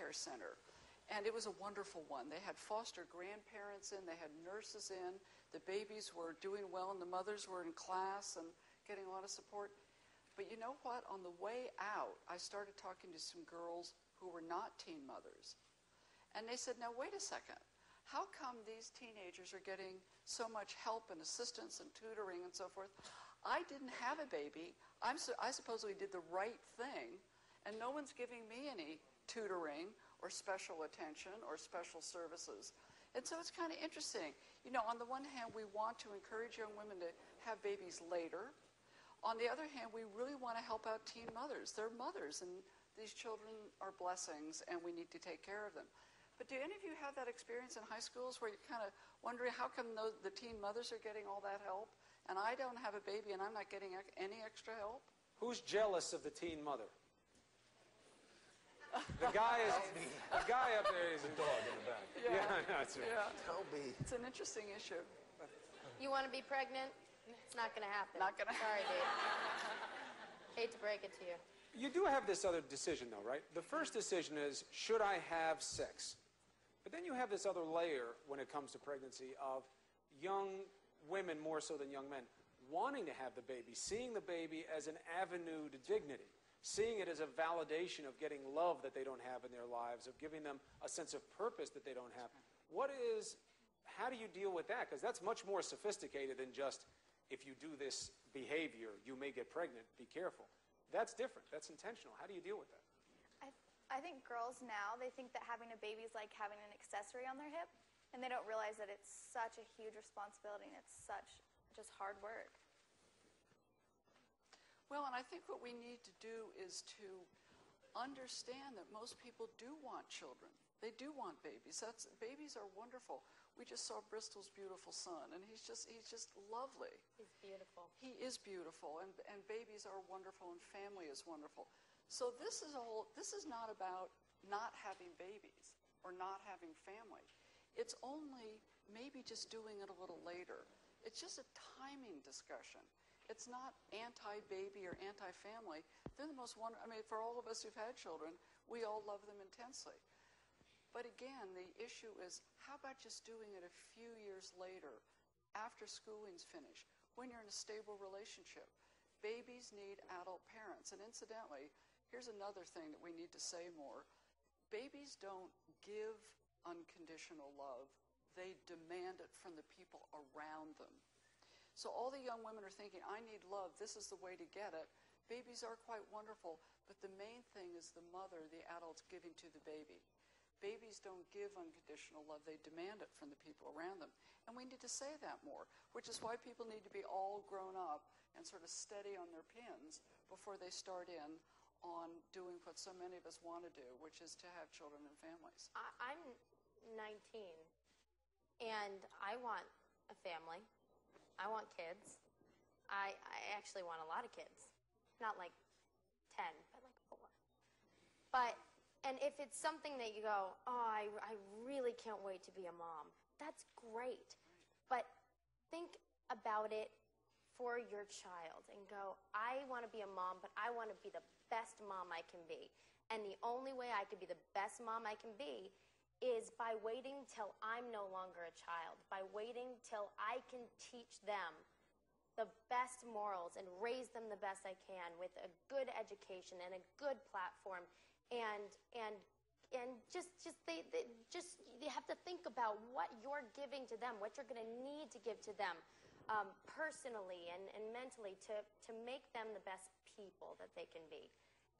care center. And it was a wonderful one. They had foster grandparents in, they had nurses in, the babies were doing well, and the mothers were in class and getting a lot of support. But you know what? On the way out, I started talking to some girls who were not teen mothers. And they said, now wait a second. How come these teenagers are getting so much help and assistance and tutoring and so forth? I didn't have a baby. I supposedly did the right thing, and no one's giving me any tutoring or special attention or special services. And so it's kind of interesting. You know, on the one hand, we want to encourage young women to have babies later. On the other hand, we really want to help out teen mothers. They're mothers, and these children are blessings, and we need to take care of them. But do any of you have that experience in high schools where you're kind of wondering how come the teen mothers are getting all that help, and I don't have a baby and I'm not getting any extra help? Who's jealous of the teen mother? The guy up there is a dog in the back. Yeah, that's right. Yeah. Don't be. It's an interesting issue. You want to be pregnant? It's not going to happen. Not going to happen. Sorry, dude. Hate to break it to you. You do have this other decision, though, right? The first decision is, should I have sex? But then you have this other layer when it comes to pregnancy of young women, more so than young men, wanting to have the baby, seeing the baby as an avenue to dignity, seeing it as a validation of getting love that they don't have in their lives, of giving them a sense of purpose that they don't have. How do you deal with that? Because that's much more sophisticated than just, if you do this behavior, you may get pregnant, be careful. That's different. That's intentional. How do you deal with that? I think girls now, they think that having a baby is like having an accessory on their hip, and they don't realize that it's such a huge responsibility and it's such just hard work. Well, and I think what we need to do is to understand that most people do want children. They do want babies. Babies are wonderful. We just saw Bristol's beautiful son, and he's just lovely. He's beautiful. He is beautiful, and babies are wonderful, and family is wonderful. So this is not about not having babies or not having family. It's only maybe just doing it a little later. It's just a timing discussion. It's not anti-baby or anti-family. They're the most wonderful. I mean, for all of us who've had children, we all love them intensely. But again, the issue is, how about just doing it a few years later, after schooling's finished, when you're in a stable relationship? Babies need adult parents. And incidentally, here's another thing that we need to say more. Babies don't give unconditional love. They demand it from the people around them. So all the young women are thinking, I need love, this is the way to get it. Babies are quite wonderful, but the main thing is the mother, the adults, giving to the baby. Babies don't give unconditional love, they demand it from the people around them. And we need to say that more, which is why people need to be all grown up and sort of steady on their pins before they start in on doing what so many of us want to do, which is to have children and families. I'm 19, and I want a family. I want kids. I actually want a lot of kids. Not like 10, but like 4. And if it's something that you go, oh, I really can't wait to be a mom, that's great. But think about it for your child and go, I want to be a mom, but I want to be the best mom I can be. And the only way I can be the best mom I can be is by waiting till I'm no longer a child, by waiting till I can teach them the best morals and raise them the best I can with a good education and a good platform. And just you have to think about what you're giving to them, what you're going to need to give to them personally and mentally to make them the best people that they can be.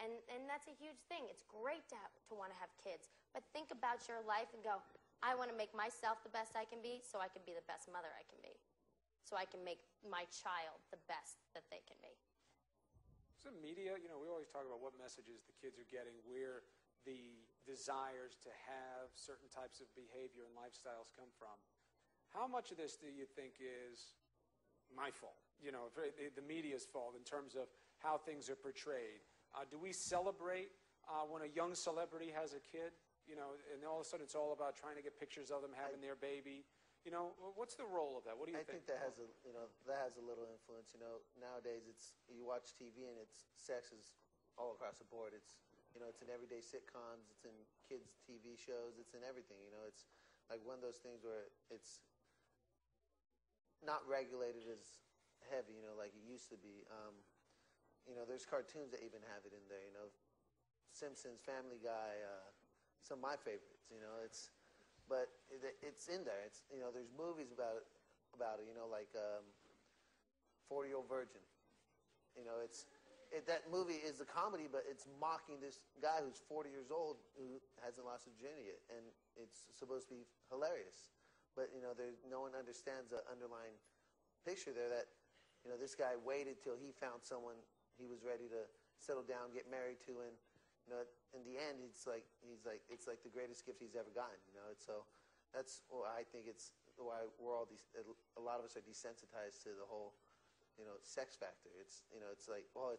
And that's a huge thing. It's great to want to have kids, but think about your life and go, I want to make myself the best I can be so I can be the best mother I can be, so I can make my child the best that they can be. So media, we always talk about what messages the kids are getting, where the desires to have certain types of behavior and lifestyles come from. How much of this do you think is my fault, the media's fault in terms of how things are portrayed? Do we celebrate when a young celebrity has a kid, and all of a sudden it's all about trying to get pictures of them having their baby? What's the role of that? What do you think? I think that has a little influence. Nowadays you watch TV and sex is all across the board. It's in everyday sitcoms. It's in kids' TV shows. It's in everything. You know, it's like one of those things where it's not regulated as heavy, you know, like it used to be. You know, there's cartoons that even have it in there. You know, Simpsons, Family Guy, some of my favorites. You know, but it's in there. It's, you know, there's movies about it. You know, like 40-Year-Old Virgin. You know, that movie is a comedy, but it's mocking this guy who's 40 years old who hasn't lost his virginity yet, and it's supposed to be hilarious. But you know, no one understands the underlying picture there that, you know, this guy waited till he found someone he was ready to settle down, get married to, and you know, in the end, it's like it's like the greatest gift he's ever gotten. You know, so that's why I think it's why we're all a lot of us are desensitized to the whole, you know, sex factor. It's, you know, it's like, well,